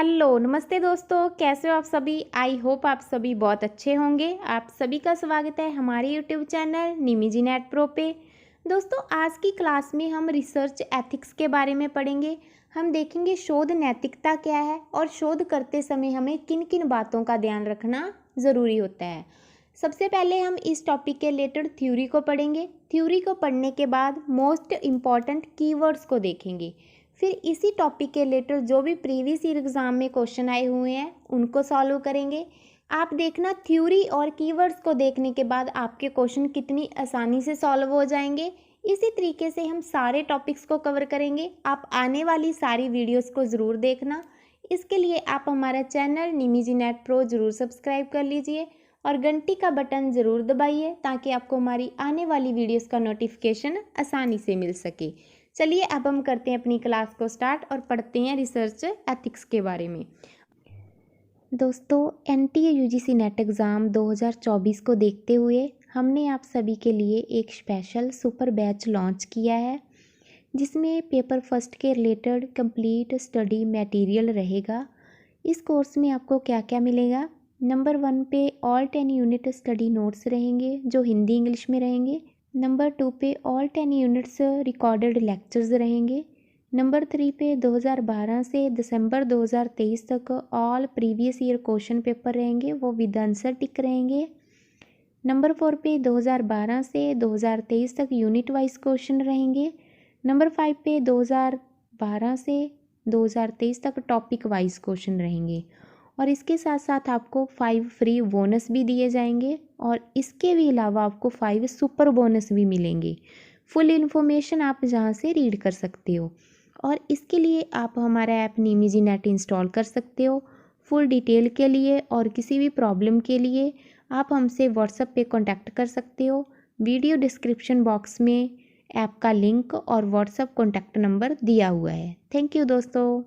Hello नमस्ते दोस्तों, कैसे हो आप सभी। आई होप आप सभी बहुत अच्छे होंगे। आप सभी का स्वागत है हमारे यूट्यूब चैनल निमिजी नेट प्रो पे। दोस्तों आज की क्लास में हम रिसर्च एथिक्स के बारे में पढ़ेंगे। हम देखेंगे शोध नैतिकता क्या है और शोध करते समय हमें किन किन बातों का ध्यान रखना ज़रूरी होता है। सबसे पहले हम इस टॉपिक के रिलेटेड थ्योरी को पढ़ेंगे। थ्योरी को पढ़ने के बाद मोस्ट इम्पॉर्टेंट कीवर्ड्स को देखेंगे। फिर इसी टॉपिक के रिलेटेड जो भी प्रीवियस ईयर एग्जाम में क्वेश्चन आए हुए हैं उनको सॉल्व करेंगे। आप देखना थ्योरी और कीवर्ड्स को देखने के बाद आपके क्वेश्चन कितनी आसानी से सॉल्व हो जाएंगे। इसी तरीके से हम सारे टॉपिक्स को कवर करेंगे। आप आने वाली सारी वीडियोस को ज़रूर देखना। इसके लिए आप हमारा चैनल निमिजी नेट प्रो ज़रूर सब्सक्राइब कर लीजिए और घंटी का बटन ज़रूर दबाइए ताकि आपको हमारी आने वाली वीडियोस का नोटिफिकेशन आसानी से मिल सके। चलिए अब हम करते हैं अपनी क्लास को स्टार्ट और पढ़ते हैं रिसर्च एथिक्स के बारे में। दोस्तों एनटीए यूजीसी नेट एग्ज़ाम 2024 को देखते हुए हमने आप सभी के लिए एक स्पेशल सुपर बैच लॉन्च किया है जिसमें पेपर फर्स्ट के रिलेटेड कंप्लीट स्टडी मटेरियल रहेगा। इस कोर्स में आपको क्या क्या मिलेगा। नंबर 1 पे ऑल 10 यूनिट स्टडी नोट्स रहेंगे जो हिंदी इंग्लिश में रहेंगे। नंबर 2 पे ऑल 10 यूनिट्स रिकॉर्डेड लेक्चर्स रहेंगे। नंबर 3 पे 2012 से दिसंबर 2023 तक all previous year question paper रहेंगे, वो विद आंसर टिक रहेंगे। नंबर 4 पे 2012 से 2023 तक यूनिट वाइज क्वेश्चन रहेंगे। नंबर 5 पे 2012 से 2023 तक टॉपिक वाइज क्वेश्चन रहेंगे और इसके साथ साथ आपको 5 फ्री बोनस भी दिए जाएंगे और इसके भी अलावा आपको 5 सुपर बोनस भी मिलेंगे। फुल इन्फॉर्मेशन आप जहाँ से रीड कर सकते हो और इसके लिए आप हमारा ऐप निमिजी नेट इंस्टॉल कर सकते हो। फुल डिटेल के लिए और किसी भी प्रॉब्लम के लिए आप हमसे व्हाट्सएप पे कांटेक्ट कर सकते हो। वीडियो डिस्क्रिप्शन बॉक्स में ऐप का लिंक और व्हाट्सएप कांटेक्ट नंबर दिया हुआ है। थैंक यू दोस्तों।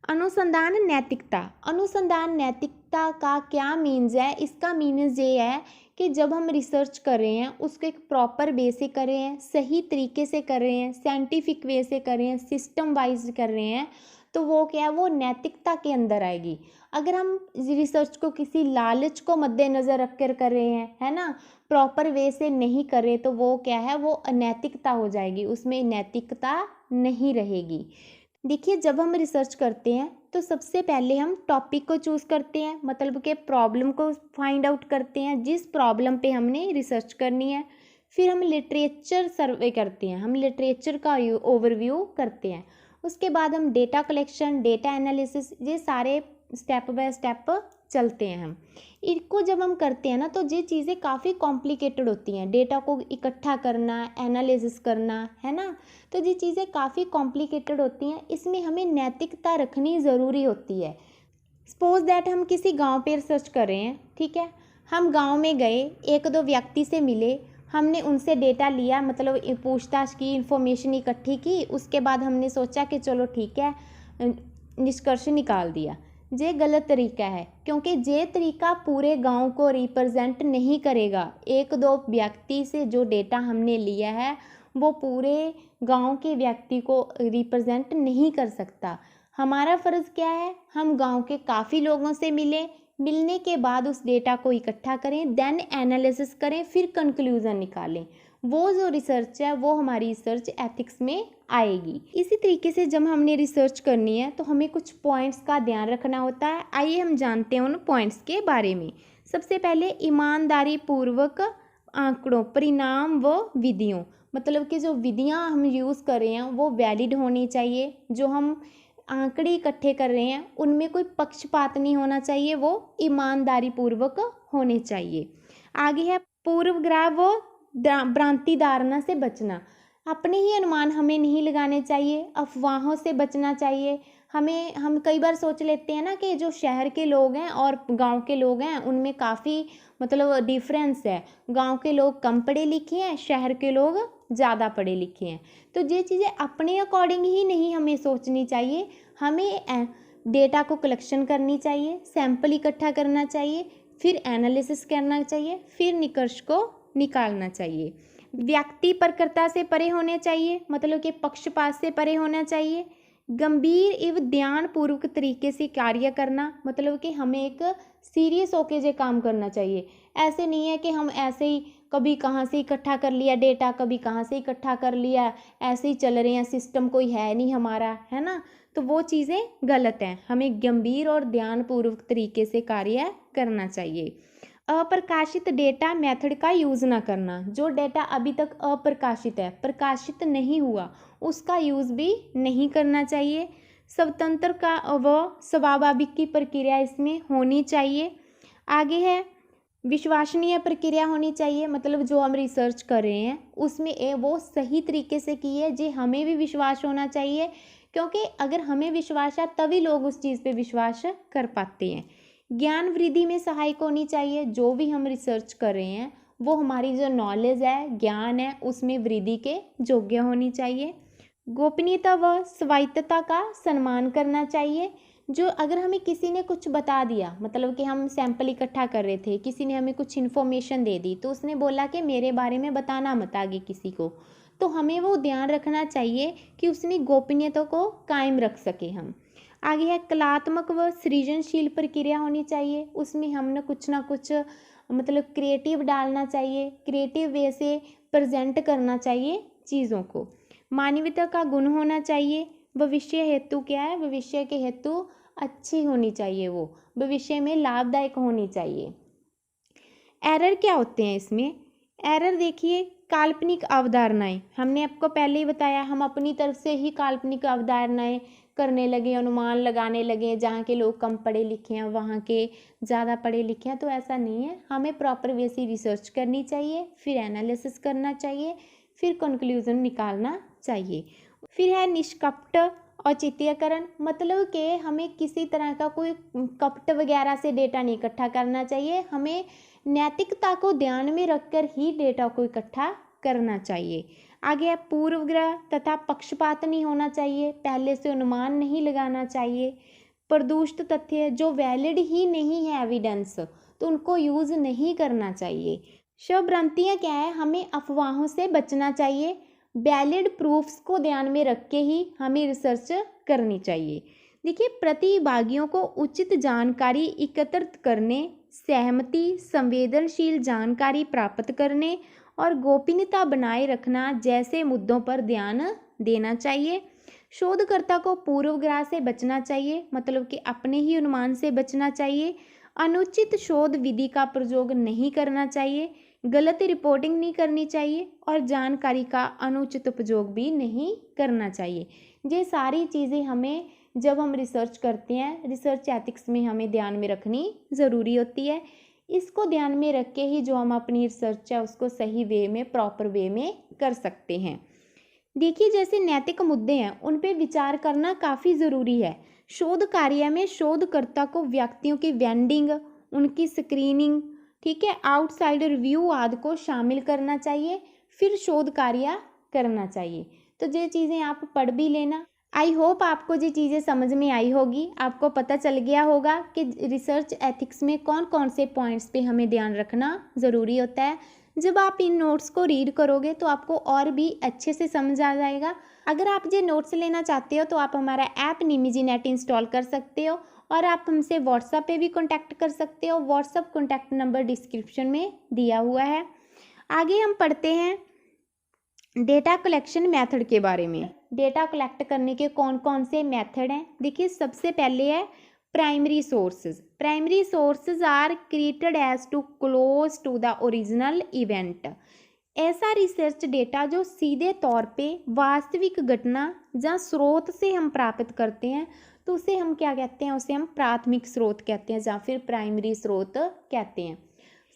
अनुसंधान नैतिकता। अनुसंधान नैतिकता का क्या मीन्स है। इसका मीन्स ये है कि जब हम रिसर्च कर रहे हैं उसको एक प्रॉपर वे से कर रहे हैं, सही तरीके से कर रहे हैं, साइंटिफिक वे से कर रहे हैं, सिस्टम वाइज कर रहे हैं, तो वो क्या है, वो नैतिकता के अंदर आएगी। अगर हम रिसर्च को किसी लालच को मद्देनज़र रख कर रहे हैं, है ना, प्रॉपर वे से नहीं कर रहे, तो वो क्या है, वो अनैतिकता हो जाएगी, उसमें नैतिकता नहीं रहेगी। देखिए जब हम रिसर्च करते हैं तो सबसे पहले हम टॉपिक को चूज़ करते हैं, मतलब कि प्रॉब्लम को फाइंड आउट करते हैं जिस प्रॉब्लम पे हमने रिसर्च करनी है। फिर हम लिटरेचर सर्वे करते हैं, हम लिटरेचर का ओवरव्यू करते हैं। उसके बाद हम डेटा कलेक्शन, डेटा एनालिसिस, ये सारे स्टेप बाय स्टेप चलते हैं। हम इनको जब हम करते हैं ना तो ये चीज़ें काफ़ी कॉम्प्लिकेटेड होती हैं। डेटा को इकट्ठा करना, एनालिसिस करना, है ना, तो ये चीज़ें काफ़ी कॉम्प्लिकेटेड होती हैं। इसमें हमें नैतिकता रखनी ज़रूरी होती है। सपोज दैट हम किसी गांव पे रिसर्च कर रहे हैं, ठीक है, हम गांव में गए, एक दो व्यक्ति से मिले, हमने उनसे डेटा लिया, मतलब पूछताछ की, इन्फॉर्मेशन इकट्ठी की, उसके बाद हमने सोचा कि चलो ठीक है, निष्कर्ष निकाल दिया। ये गलत तरीका है क्योंकि ये तरीका पूरे गांव को रिप्रेजेंट नहीं करेगा। एक दो व्यक्ति से जो डेटा हमने लिया है वो पूरे गांव के व्यक्ति को रिप्रेजेंट नहीं कर सकता। हमारा फ़र्ज़ क्या है, हम गांव के काफ़ी लोगों से मिलने के बाद उस डेटा को इकट्ठा करें, देन एनालिसिस करें, फिर कंक्लूज़न निकालें। वो जो रिसर्च है वो हमारी रिसर्च एथिक्स में आएगी। इसी तरीके से जब हमने रिसर्च करनी है तो हमें कुछ पॉइंट्स का ध्यान रखना होता है। आइए हम जानते हैं उन पॉइंट्स के बारे में। सबसे पहले ईमानदारी पूर्वक आंकड़ों, परिणाम व विधियों, मतलब कि जो विधियां हम यूज़ कर रहे हैं वो वैलिड होनी चाहिए। जो हम आंकड़े इकट्ठे कर रहे हैं उनमें कोई पक्षपात नहीं होना चाहिए, वो ईमानदारी पूर्वक होने चाहिए। आगे है पूर्वग्रह व भ्रांति धारणा से बचना। अपने ही अनुमान हमें नहीं लगाने चाहिए, अफवाहों से बचना चाहिए। हम कई बार सोच लेते हैं ना कि जो शहर के लोग हैं और गांव के लोग हैं उनमें काफ़ी मतलब डिफरेंस है, गांव के लोग कम पढ़े लिखे हैं, शहर के लोग ज़्यादा पढ़े लिखे हैं। तो ये चीज़ें अपने अकॉर्डिंग ही नहीं हमें सोचनी चाहिए। हमें डेटा को कलेक्शन करनी चाहिए, सैंपल इकट्ठा करना चाहिए, फिर एनालिसिस करना चाहिए, फिर निष्कर्ष को निकालना चाहिए। व्यक्ति परकता से परे होने चाहिए, मतलब कि पक्षपात से परे होना चाहिए। गंभीर एवं ध्यानपूर्वक तरीके से कार्य करना, मतलब कि हमें एक सीरियस होके जो काम करना चाहिए। ऐसे नहीं है कि हम ऐसे ही कभी कहाँ से इकट्ठा कर लिया डेटा, कभी कहाँ से इकट्ठा कर लिया, ऐसे ही चल रहे हैं, सिस्टम कोई है नहीं हमारा, है ना। तो वो चीज़ें गलत हैं। हमें गंभीर और ध्यानपूर्वक तरीके से कार्य करना चाहिए। अप्रकाशित डेटा मेथड का यूज़ ना करना। जो डेटा अभी तक अप्रकाशित है, प्रकाशित नहीं हुआ, उसका यूज़ भी नहीं करना चाहिए। स्वतंत्र का व स्वाभाविक की प्रक्रिया इसमें होनी चाहिए। आगे है विश्वसनीय प्रक्रिया होनी चाहिए, मतलब जो हम रिसर्च कर रहे हैं उसमें वो सही तरीके से की है, जी हमें भी विश्वास होना चाहिए, क्योंकि अगर हमें विश्वास है तभी लोग उस चीज़ पे विश्वास कर पाते हैं। ज्ञान वृद्धि में सहायक होनी चाहिए। जो भी हम रिसर्च कर रहे हैं वो हमारी जो नॉलेज है, ज्ञान है, उसमें वृद्धि के योग्य होनी चाहिए। गोपनीयता व स्वायत्तता का सम्मान करना चाहिए। जो अगर हमें किसी ने कुछ बता दिया, मतलब कि हम सैंपल इकट्ठा कर रहे थे, किसी ने हमें कुछ इन्फॉर्मेशन दे दी, तो उसने बोला कि मेरे बारे में बताना मत आगे किसी को, तो हमें वो ध्यान रखना चाहिए कि उसने गोपनीयता को कायम रख सके हम। आगे है कलात्मक व सृजनशील प्रक्रिया होनी चाहिए। उसमें हमने कुछ ना कुछ मतलब क्रिएटिव डालना चाहिए, क्रिएटिव वे से प्रेजेंट करना चाहिए चीज़ों को। मानवीयता का गुण होना चाहिए। भविष्य हेतु क्या है, भविष्य के हेतु अच्छी होनी चाहिए, वो भविष्य में लाभदायक होनी चाहिए। एरर क्या होते हैं इसमें? एरर देखिए, काल्पनिक अवधारणाएं, हमने आपको पहले ही बताया, हम अपनी तरफ से ही काल्पनिक अवधारणाएं करने लगे, अनुमान लगाने लगे, जहाँ के लोग कम पढ़े लिखे हैं वहाँ के ज़्यादा पढ़े लिखे हैं। तो ऐसा नहीं है, हमें प्रॉपर वे से रिसर्च करनी चाहिए, फिर एनालिसिस करना चाहिए, फिर कंक्लूजन निकालना चाहिए। फिर है निष्कपट औचित्यकरण, मतलब कि हमें किसी तरह का कोई कपट वगैरह से डेटा नहीं इकट्ठा करना चाहिए, हमें नैतिकता को ध्यान में रखकर ही डेटा को इकट्ठा करना चाहिए। आगे है पूर्वग्रह तथा पक्षपात नहीं होना चाहिए, पहले से अनुमान नहीं लगाना चाहिए। प्रदुष्ट तथ्य जो वैलिड ही नहीं है एविडेंस, तो उनको यूज़ नहीं करना चाहिए। शुभभ्रांतियाँ क्या है, हमें अफवाहों से बचना चाहिए। वैलिड प्रूफ्स को ध्यान में रख के ही हमें रिसर्च करनी चाहिए। देखिए, प्रतिभागियों को उचित जानकारी एकत्रित करने, सहमति, संवेदनशील जानकारी प्राप्त करने और गोपनीयता बनाए रखना जैसे मुद्दों पर ध्यान देना चाहिए। शोधकर्ता को पूर्वग्रह से बचना चाहिए, मतलब कि अपने ही अनुमान से बचना चाहिए। अनुचित शोध विधि का प्रयोग नहीं करना चाहिए, गलत रिपोर्टिंग नहीं करनी चाहिए और जानकारी का अनुचित उपयोग भी नहीं करना चाहिए। ये सारी चीज़ें हमें जब हम रिसर्च करते हैं, रिसर्च एथिक्स में हमें ध्यान में रखनी ज़रूरी होती है। इसको ध्यान में रख के ही जो हम अपनी रिसर्च है उसको सही वे में, प्रॉपर वे में कर सकते हैं। देखिए, जैसे नैतिक मुद्दे हैं उन पे विचार करना काफ़ी ज़रूरी है। शोध कार्य में शोधकर्ता को व्यक्तियों की वेंडिंग, उनकी स्क्रीनिंग, ठीक है, आउटसाइड रिव्यू आदि को शामिल करना चाहिए, फिर शोध कार्य करना चाहिए। तो ये चीज़ें आप पढ़ भी लेना। आई होप आपको ये चीज़ें समझ में आई होगी, आपको पता चल गया होगा कि रिसर्च एथिक्स में कौन कौन से पॉइंट्स पे हमें ध्यान रखना ज़रूरी होता है। जब आप इन नोट्स को रीड करोगे तो आपको और भी अच्छे से समझ आ जाएगा। अगर आप ये नोट्स लेना चाहते हो तो आप हमारा ऐप निमिजी नेट इंस्टॉल कर सकते हो और आप हमसे व्हाट्सएप पे भी कॉन्टैक्ट कर सकते हो। व्हाट्सएप कॉन्टैक्ट नंबर डिस्क्रिप्शन में दिया हुआ है। आगे हम पढ़ते हैं डेटा कलेक्शन मेथड के बारे में। डेटा कलेक्ट करने के कौन कौन से मेथड हैं? देखिए, सबसे पहले है primary sources. Primary sources are created as to close to the original event. ऐसा रिसर्च डेटा जो सीधे तौर पे वास्तविक घटना या स्रोत से हम प्राप्त करते हैं, तो उसे हम क्या कहते हैं? उसे हम प्राथमिक स्रोत कहते हैं या फिर प्राइमरी स्रोत कहते हैं।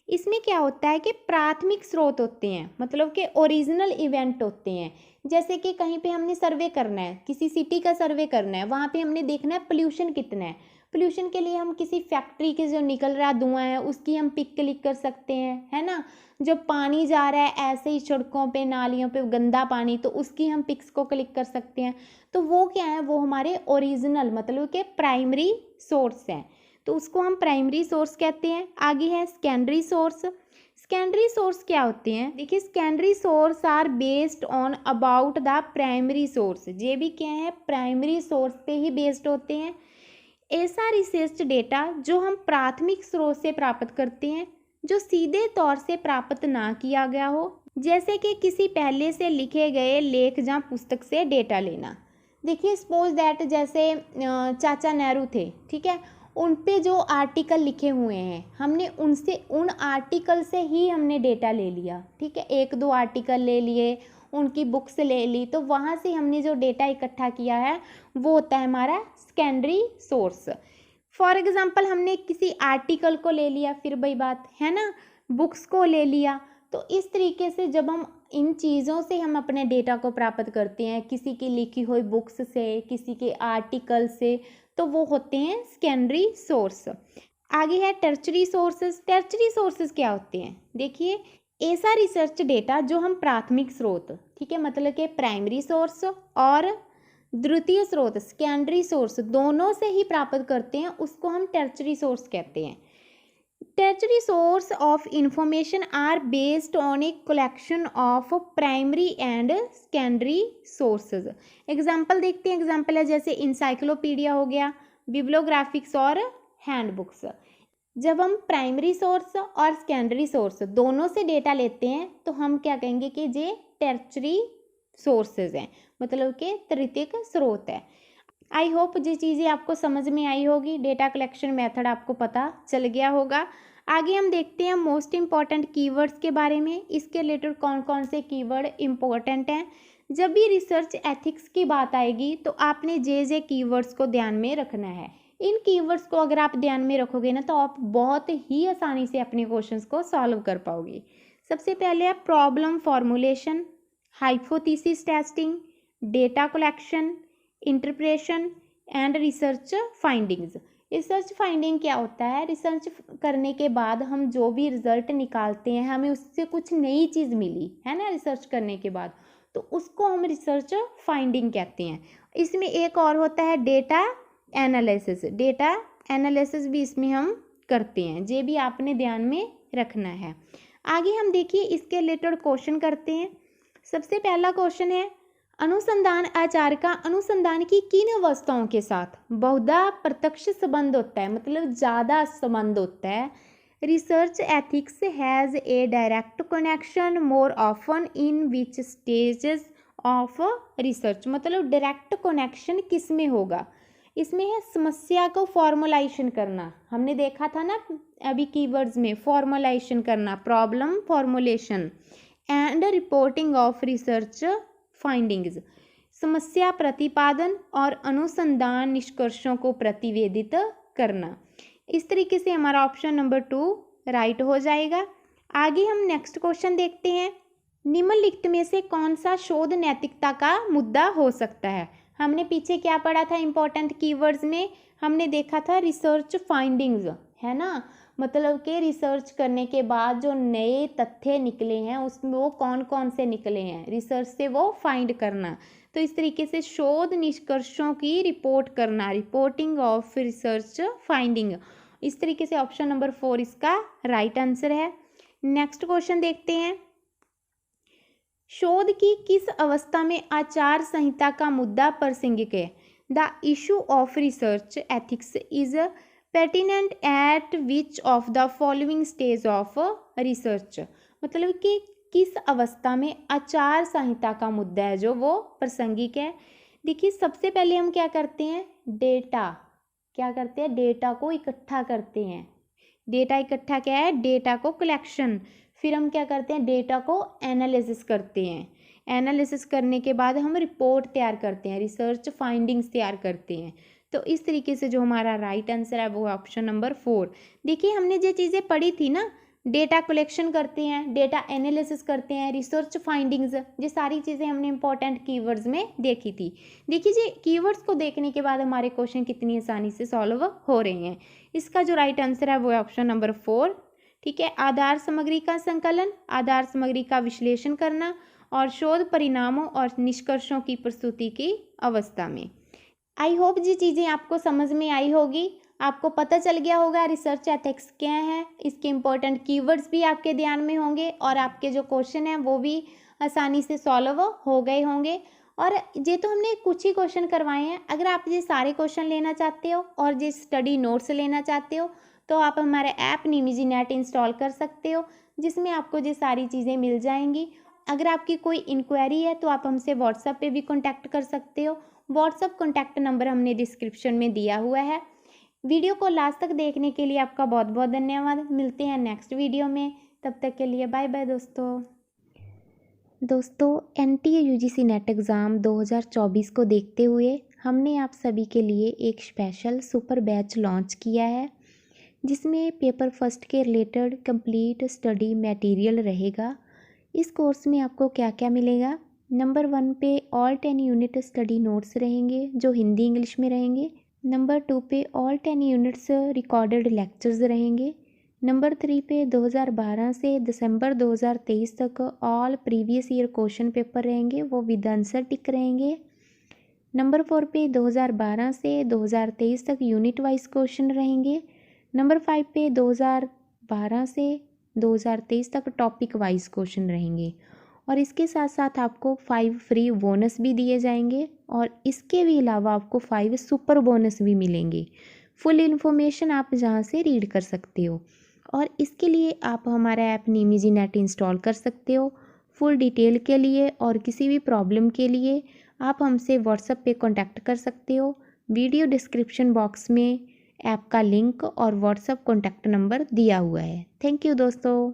इसमें क्या होता है कि प्राथमिक स्रोत होते हैं, मतलब कि ओरिजिनल इवेंट होते हैं। जैसे कि कहीं पे हमने सर्वे करना है, किसी सिटी का सर्वे करना है, वहाँ पे हमने देखना है पोल्यूशन कितना है। पोल्यूशन के लिए हम किसी फैक्ट्री के जो निकल रहा धुआं है उसकी हम पिक क्लिक कर सकते हैं, है ना। जो पानी जा रहा है ऐसे ही सड़कों पे, नालियों पे गंदा पानी, तो उसकी हम पिक्स को क्लिक कर सकते हैं। तो वो क्या है? वो हमारे ओरिजिनल, मतलब कि प्राइमरी सोर्स हैं, तो उसको हम प्राइमरी सोर्स कहते हैं। आगे है सेकेंडरी सोर्स। सेकेंडरी सोर्स क्या होते हैं? देखिए secondary source are based on about the primary source. ये भी क्या है? प्राइमरी सोर्स पे ही बेस्ड होते हैं। ऐसा रिसर्च डेटा जो हम प्राथमिक स्रोत से प्राप्त करते हैं, जो सीधे तौर से प्राप्त ना किया गया हो, जैसे कि किसी पहले से लिखे गए लेख या पुस्तक से डेटा लेना। देखिए सपोज दैट जैसे चाचा नेहरू थे, ठीक है, उन पे जो आर्टिकल लिखे हुए हैं हमने उनसे उन आर्टिकल से ही हमने डेटा ले लिया, ठीक है, एक दो आर्टिकल ले लिए, उनकी बुक्स ले ली, तो वहाँ से हमने जो डेटा इकट्ठा किया है वो होता है हमारा सेकेंडरी सोर्स। फॉर एग्जांपल हमने किसी आर्टिकल को ले लिया, फिर वही बात है ना, बुक्स को ले लिया। तो इस तरीके से जब हम इन चीज़ों से हम अपने डेटा को प्राप्त करते हैं, किसी की लिखी हुई बुक्स से, किसी के आर्टिकल से, तो वो होते हैं सेकेंडरी सोर्स। आगे है टर्चरी सोर्सेज। टर्चरी सोर्सेज क्या होते हैं? देखिए ऐसा रिसर्च डेटा जो हम प्राथमिक स्रोत, ठीक है, मतलब कि प्राइमरी सोर्स और द्वितीय स्रोत सेकेंडरी सोर्स दोनों से ही प्राप्त करते हैं, उसको हम टर्चरी सोर्स कहते हैं। Tertiary source of information are based on a collection of primary and secondary sources. Example देखते हैं, एग्जाम्पल है जैसे इंसाइक्लोपीडिया हो गया, बिब्लियोग्राफिक्स और हैंडबुक्स। जब हम प्राइमरी सोर्स और सेकेंडरी सोर्स दोनों से डेटा लेते हैं तो हम क्या कहेंगे कि ये टर्चरी सोर्सेज हैं, मतलब कि तृतीयक स्रोत है। आई होप ये चीज़ें आपको समझ में आई होगी, डेटा कलेक्शन मेथड आपको पता चल गया होगा। आगे हम देखते हैं मोस्ट इम्पॉर्टेंट कीवर्ड्स के बारे में। इसके रिलेटेड कौन कौन से कीवर्ड इम्पोर्टेंट हैं। जब भी रिसर्च एथिक्स की बात आएगी तो आपने जे कीवर्ड्स को ध्यान में रखना है। इन कीवर्ड्स को अगर आप ध्यान में रखोगे ना तो आप बहुत ही आसानी से अपने क्वेश्चंस को सॉल्व कर पाओगे। सबसे पहले है problem formulation, hypothesis testing, data collection, interpretation and research findings. Research finding क्या होता है? रिसर्च करने के बाद हम जो भी रिजल्ट निकालते हैं, हमें उससे कुछ नई चीज़ मिली है ना रिसर्च करने के बाद, तो उसको हम रिसर्च फाइंडिंग कहते हैं। इसमें एक और होता है डेटा एनालिसिस। डेटा एनालिसिस भी इसमें हम करते हैं, ये भी आपने ध्यान में रखना है। आगे हम देखिए इसके रिलेटेड क्वेश्चन करते हैं। सबसे पहला क्वेश्चन है अनुसंधान आचार का अनुसंधान की किन अवस्थाओं के साथ बहुधा प्रत्यक्ष संबंध होता है, मतलब ज़्यादा संबंध होता है। Research ethics has a direct connection more often in which stages of research, मतलब डायरेक्ट कनेक्शन किस में होगा? इसमें है समस्या को फॉर्मुलाइजेशन करना, हमने देखा था ना अभी कीवर्ड्स में, फॉर्मुलाइजेशन करना, problem formulation and reporting of research findings, समस्या प्रतिपादन और अनुसंधान निष्कर्षों को प्रतिवेदित करना। इस तरीके से हमारा ऑप्शन नंबर 2 राइट हो जाएगा। आगे हम नेक्स्ट क्वेश्चन देखते हैं। निम्नलिखित में से कौन सा शोध नैतिकता का मुद्दा हो सकता है? हमने पीछे क्या पढ़ा था इंपॉर्टेंट कीवर्ड्स में? हमने देखा था रिसर्च फाइंडिंग्स, है ना, मतलब कि रिसर्च करने के बाद जो नए तथ्य निकले हैं उसमें वो कौन कौन से निकले हैं, रिसर्च से वो फाइंड करना। तो इस तरीके से शोध निष्कर्षों की रिपोर्ट करना, रिपोर्टिंग ऑफ रिसर्च फाइंडिंग। इस तरीके से ऑप्शन नंबर 4 इसका राइट आंसर है। नेक्स्ट क्वेश्चन देखते हैं। शोध की किस अवस्था में आचार संहिता का मुद्दा प्रासंगिक है? The issue of research ethics is pertinent at which of the following stage of research, मतलब कि किस अवस्था में आचार संहिता का मुद्दा है जो वो प्रासंगिक है। देखिए सबसे पहले हम क्या करते हैं, डेटा को इकट्ठा करते हैं। डेटा इकट्ठा क्या है? डेटा को कलेक्शन। फिर हम क्या करते हैं, डेटा को एनालिसिस करते हैं। एनालिसिस करने के बाद हम रिपोर्ट तैयार करते हैं, रिसर्च फाइंडिंग्स तैयार करते हैं। तो इस तरीके से जो हमारा राइट आंसर है वो ऑप्शन नंबर 4। देखिए हमने जो चीज़ें पढ़ी थी ना, डेटा कलेक्शन करते हैं, डेटा एनालिसिस करते हैं, रिसर्च फाइंडिंग्स, ये सारी चीज़ें हमने इंपॉर्टेंट कीवर्ड्स में देखी थी। देखिए जी कीवर्ड्स को देखने के बाद हमारे क्वेश्चन कितनी आसानी से सॉल्व हो रहे हैं। इसका जो राइट आंसर है वो है ऑप्शन नंबर 4। ठीक है, आधार सामग्री का संकलन, आधार सामग्री का विश्लेषण करना और शोध परिणामों और निष्कर्षों की प्रस्तुति की अवस्था में। आई होप ये चीज़ें आपको समझ में आई होगी। आपको पता चल गया होगा रिसर्च एथिक्स क्या है, इसके इम्पोर्टेंट कीवर्ड्स भी आपके ध्यान में होंगे और आपके जो क्वेश्चन हैं वो भी आसानी से सॉल्व हो गए होंगे। और ये तो हमने कुछ ही क्वेश्चन करवाए हैं। अगर आप ये सारे क्वेश्चन लेना चाहते हो और ये स्टडी नोट्स लेना चाहते हो तो आप हमारा ऐप निमिजी नेट इंस्टॉल कर सकते हो, जिसमें आपको ये सारी चीज़ें मिल जाएंगी। अगर आपकी कोई इंक्वायरी है तो आप हमसे व्हाट्सएप पे भी कॉन्टैक्ट कर सकते हो। व्हाट्सएप कॉन्टैक्ट नंबर हमने डिस्क्रिप्शन में दिया हुआ है। वीडियो को लास्ट तक देखने के लिए आपका बहुत बहुत धन्यवाद। मिलते हैं नेक्स्ट वीडियो में, तब तक के लिए बाय बाय दोस्तों एनटीए यूजीसी नेट एग्ज़ाम 2024 को देखते हुए हमने आप सभी के लिए एक स्पेशल सुपर बैच लॉन्च किया है, जिसमें पेपर फर्स्ट के रिलेटेड कंप्लीट स्टडी मटेरियल रहेगा। इस कोर्स में आपको क्या क्या मिलेगा? नंबर 1 पे ऑल 10 यूनिट स्टडी नोट्स रहेंगे जो हिंदी इंग्लिश में रहेंगे। नंबर 2 पे ऑल 10 यूनिट्स रिकॉर्डेड लेक्चर्स रहेंगे। नंबर 3 पे 2012 से दिसंबर 2023 तक all previous year question paper रहेंगे, वो विद आंसर टिक रहेंगे। नंबर 4 पे 2012 से 2023 तक यूनिट वाइज क्वेश्चन रहेंगे। नंबर 5 पे 2012 से 2023 तक टॉपिक वाइज क्वेश्चन रहेंगे। और इसके साथ साथ आपको 5 फ्री बोनस भी दिए जाएंगे और इसके भी अलावा आपको 5 सुपर बोनस भी मिलेंगे। फुल इन्फॉर्मेशन आप जहाँ से रीड कर सकते हो और इसके लिए आप हमारा ऐप निमिजी नेट इंस्टॉल कर सकते हो। फुल डिटेल के लिए और किसी भी प्रॉब्लम के लिए आप हमसे व्हाट्सएप पे कांटेक्ट कर सकते हो। वीडियो डिस्क्रिप्शन बॉक्स में ऐप का लिंक और व्हाट्सएप कॉन्टैक्ट नंबर दिया हुआ है। थैंक यू दोस्तों।